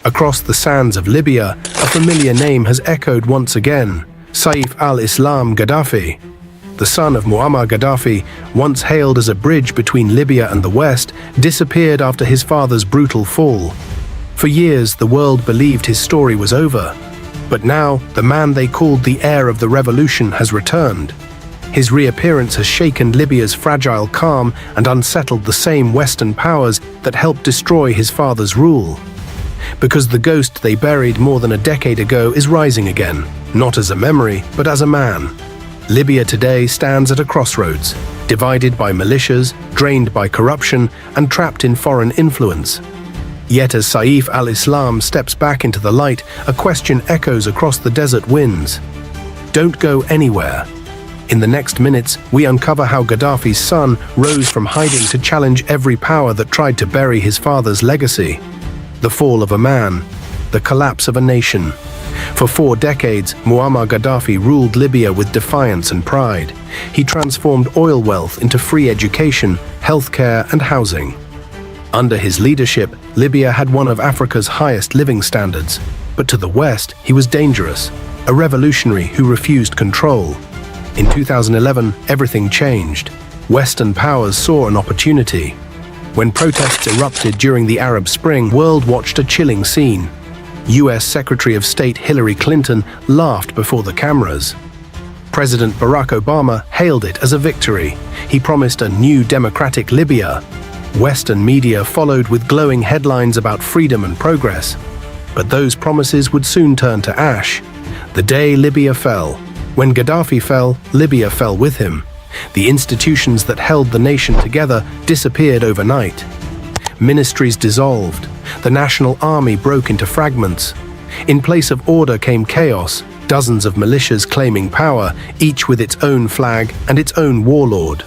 Across the sands of Libya, a familiar name has echoed once again: Saif al-Islam Gadaffi. The son of Muammar Gaddafi, once hailed as a bridge between Libya and the West, disappeared after his father's brutal fall. For years, the world believed his story was over. But now, the man they called the heir of the revolution has returned. His reappearance has shaken Libya's fragile calm and unsettled the same Western powers that helped destroy his father's rule. Because the ghost they buried more than a decade ago is rising again, not as a memory, but as a man. Libya today stands at a crossroads, divided by militias, drained by corruption, and trapped in foreign influence. Yet as Saif al-Islam steps back into the light, a question echoes across the desert winds. Don't go anywhere. In the next minutes, we uncover how Gaddafi's son rose from hiding to challenge every power that tried to bury his father's legacy. The fall of a man, the collapse of a nation. For 4 decades, Muammar Gaddafi ruled Libya with defiance and pride. He transformed oil wealth into free education, healthcare, and housing. Under his leadership, Libya had one of Africa's highest living standards. But to the West, he was dangerous, a revolutionary who refused control. In 2011, everything changed. Western powers saw an opportunity. When protests erupted during the Arab Spring, the world watched a chilling scene. US Secretary of State Hillary Clinton laughed before the cameras. President Barack Obama hailed it as a victory. He promised a new democratic Libya. Western media followed with glowing headlines about freedom and progress. But those promises would soon turn to ash. The day Libya fell. When Gaddafi fell, Libya fell with him. The institutions that held the nation together disappeared overnight. Ministries dissolved. The national army broke into fragments. In place of order came chaos, dozens of militias claiming power, each with its own flag and its own warlord.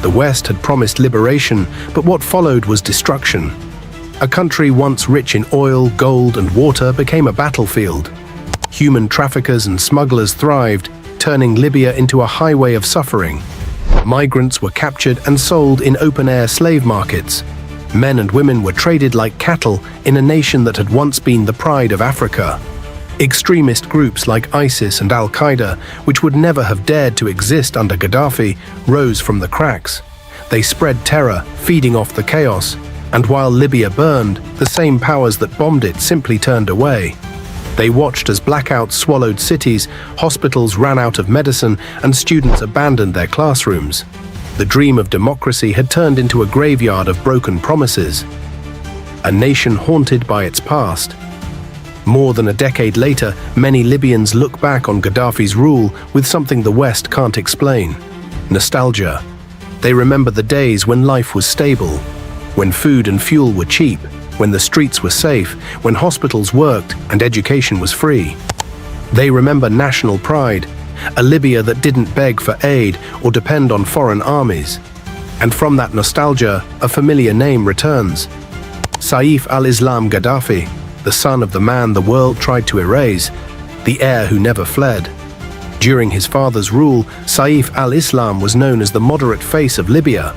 The West had promised liberation, but what followed was destruction. A country once rich in oil, gold, and water became a battlefield. Human traffickers and smugglers thrived, turning Libya into a highway of suffering. Migrants were captured and sold in open-air slave markets. Men and women were traded like cattle in a nation that had once been the pride of Africa. Extremist groups like ISIS and Al-Qaeda, which would never have dared to exist under Gaddafi, rose from the cracks. They spread terror, feeding off the chaos, and while Libya burned, the same powers that bombed it simply turned away. They watched as blackouts swallowed cities, hospitals ran out of medicine, and students abandoned their classrooms. The dream of democracy had turned into a graveyard of broken promises. A nation haunted by its past. More than a decade later, many Libyans look back on Gaddafi's rule with something the West can't explain: nostalgia. They remember the days when life was stable, when food and fuel were cheap, when the streets were safe, when hospitals worked and education was free. They remember national pride, a Libya that didn't beg for aid or depend on foreign armies. And from that nostalgia, a familiar name returns: Saif al-Islam Gaddafi, the son of the man the world tried to erase, the heir who never fled. During his father's rule, Saif al-Islam was known as the moderate face of Libya.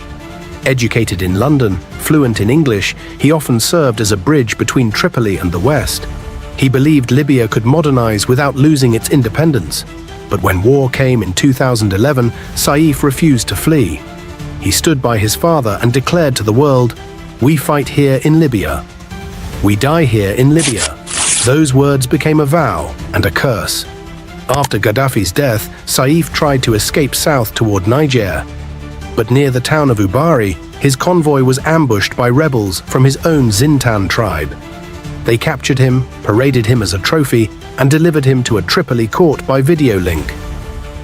Educated in London, fluent in English, he often served as a bridge between Tripoli and the West. He believed Libya could modernize without losing its independence. But when war came in 2011, Saif refused to flee. He stood by his father and declared to the world, "We fight here in Libya. We die here in Libya." Those words became a vow and a curse. After Gaddafi's death, Saif tried to escape south toward Niger. But near the town of Ubari, his convoy was ambushed by rebels from his own Zintan tribe. They captured him, paraded him as a trophy, and delivered him to a Tripoli court by video link.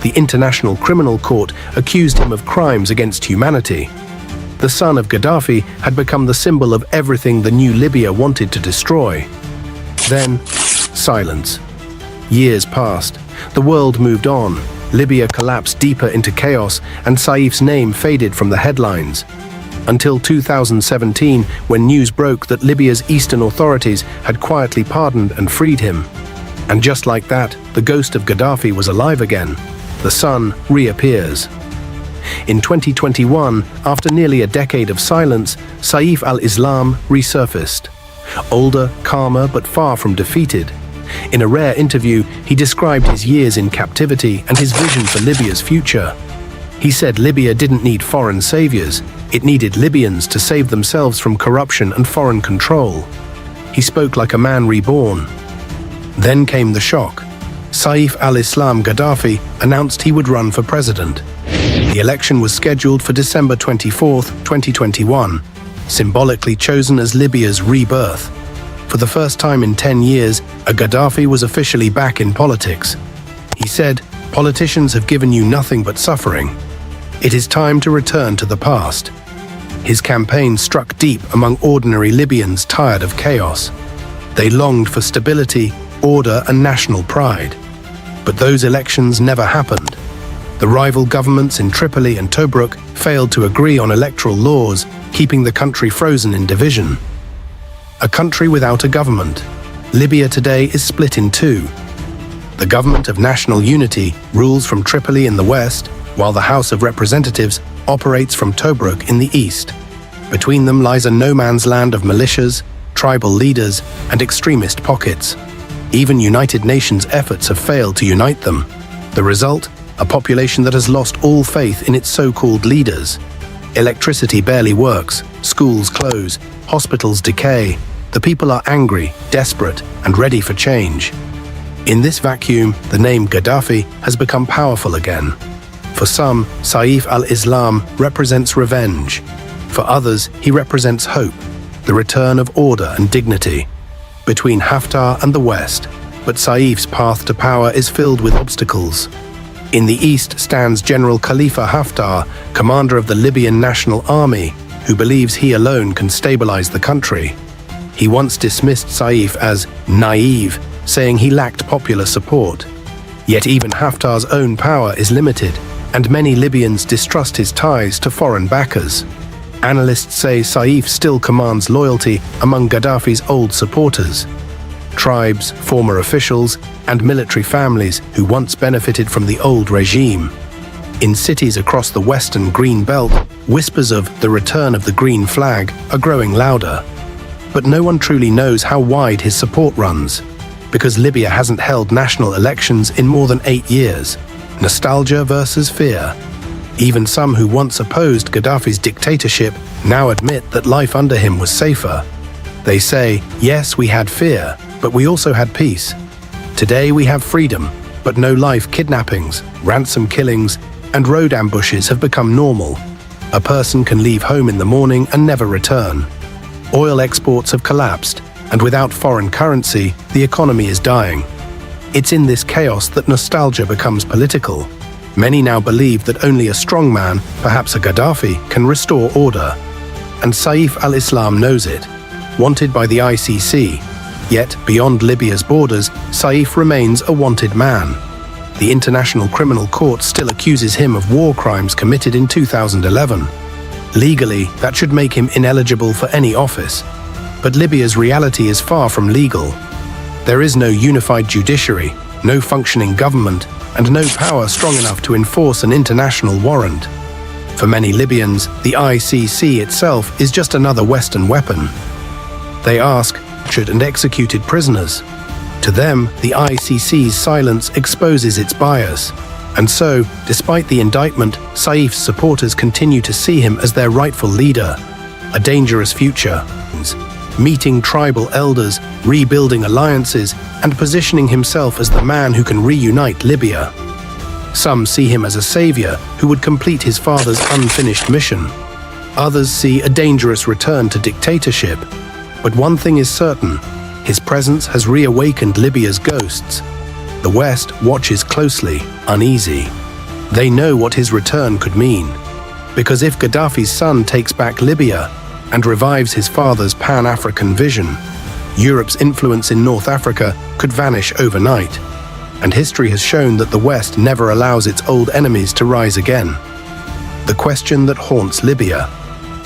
The International Criminal Court accused him of crimes against humanity. The son of Gaddafi had become the symbol of everything the new Libya wanted to destroy. Then, silence. Years passed. The world moved on. Libya collapsed deeper into chaos, and Saif's name faded from the headlines. Until 2017, when news broke that Libya's eastern authorities had quietly pardoned and freed him. And just like that, the ghost of Gaddafi was alive again. The sun reappears. In 2021, after nearly a decade of silence, Saif al-Islam resurfaced. older, calmer, but far from defeated. In a rare interview, he described his years in captivity and his vision for Libya's future. He said Libya didn't need foreign saviors, it needed Libyans to save themselves from corruption and foreign control. He spoke like a man reborn. Then came the shock. Saif al-Islam Gadaffi announced he would run for president. The election was scheduled for December 24, 2021, symbolically chosen as Libya's rebirth. For the first time in 10 years, a Gadaffi was officially back in politics. He said, "Politicians have given you nothing but suffering. It is time to return to the past." His campaign struck deep among ordinary Libyans tired of chaos. They longed for stability, order, and national pride. But those elections never happened. The rival governments in Tripoli and Tobruk failed to agree on electoral laws, keeping the country frozen in division. A country without a government. Libya today is split in two. The Government of National Unity rules from Tripoli in the west, while the House of Representatives operates from Tobruk in the east. Between them lies a no-man's land of militias, tribal leaders, and extremist pockets. Even United Nations efforts have failed to unite them. The result? A population that has lost all faith in its so-called leaders. Electricity barely works, schools close, hospitals decay. The people are angry, desperate, and ready for change. In this vacuum, the name Gadaffi has become powerful again. For some, Saif al-Islam represents revenge. For others, he represents hope, the return of order and dignity. Between Haftar and the West, but Saif's path to power is filled with obstacles. In the east stands General Khalifa Haftar, commander of the Libyan National Army, who believes he alone can stabilize the country. He once dismissed Saif as naive, saying he lacked popular support. Yet even Haftar's own power is limited, and many Libyans distrust his ties to foreign backers. Analysts say Saif still commands loyalty among Gaddafi's old supporters. Tribes, former officials, and military families who once benefited from the old regime. In cities across the western Green Belt, whispers of the return of the green flag are growing louder. But no one truly knows how wide his support runs, because Libya hasn't held national elections in more than 8 years. Nostalgia versus fear. Even some who once opposed Gaddafi's dictatorship now admit that life under him was safer. They say, yes, we had fear, but we also had peace. Today we have freedom, but no life kidnappings, ransom killings, and road ambushes have become normal. A person can leave home in the morning and never return. Oil exports have collapsed, and without foreign currency, the economy is dying. It's in this chaos that nostalgia becomes political. Many now believe that only a strong man, perhaps a Gaddafi, can restore order. And Saif al-Islam knows it, wanted by the ICC. Yet, beyond Libya's borders, Saif remains a wanted man. The International Criminal Court still accuses him of war crimes committed in 2011. Legally, that should make him ineligible for any office. But Libya's reality is far from legal. There is no unified judiciary, no functioning government, and no power strong enough to enforce an international warrant. For many Libyans, the ICC itself is just another Western weapon. They ask, captured and executed prisoners. To them, the ICC's silence exposes its bias. And so, despite the indictment, Saif's supporters continue to see him as their rightful leader. A dangerous future. Meeting tribal elders, rebuilding alliances, and positioning himself as the man who can reunite Libya. Some see him as a savior who would complete his father's unfinished mission. Others see a dangerous return to dictatorship. But one thing is certain, his presence has reawakened Libya's ghosts. The West watches closely, uneasy. They know what his return could mean. Because if Gaddafi's son takes back Libya and revives his father's Pan-African vision, Europe's influence in North Africa could vanish overnight. And history has shown that the West never allows its old enemies to rise again. The question that haunts Libya.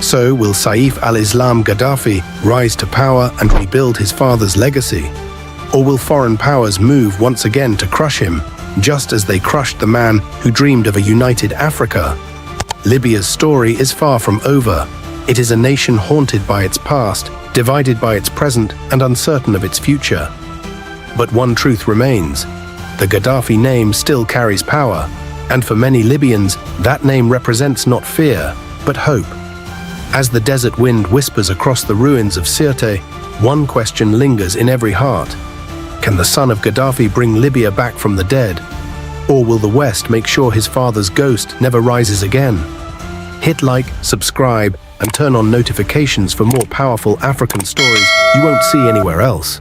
So will Saif al-Islam Gadaffi rise to power and rebuild his father's legacy? Or will foreign powers move once again to crush him, just as they crushed the man who dreamed of a united Africa? Libya's story is far from over. It is a nation haunted by its past, divided by its present and uncertain of its future. But one truth remains: the Gadaffi name still carries power, and for many Libyans, that name represents not fear, but hope. As the desert wind whispers across the ruins of Sirte, one question lingers in every heart. Can the son of Gadaffi bring Libya back from the dead? Or will the West make sure his father's ghost never rises again? Hit like, subscribe, and turn on notifications for more powerful African stories you won't see anywhere else.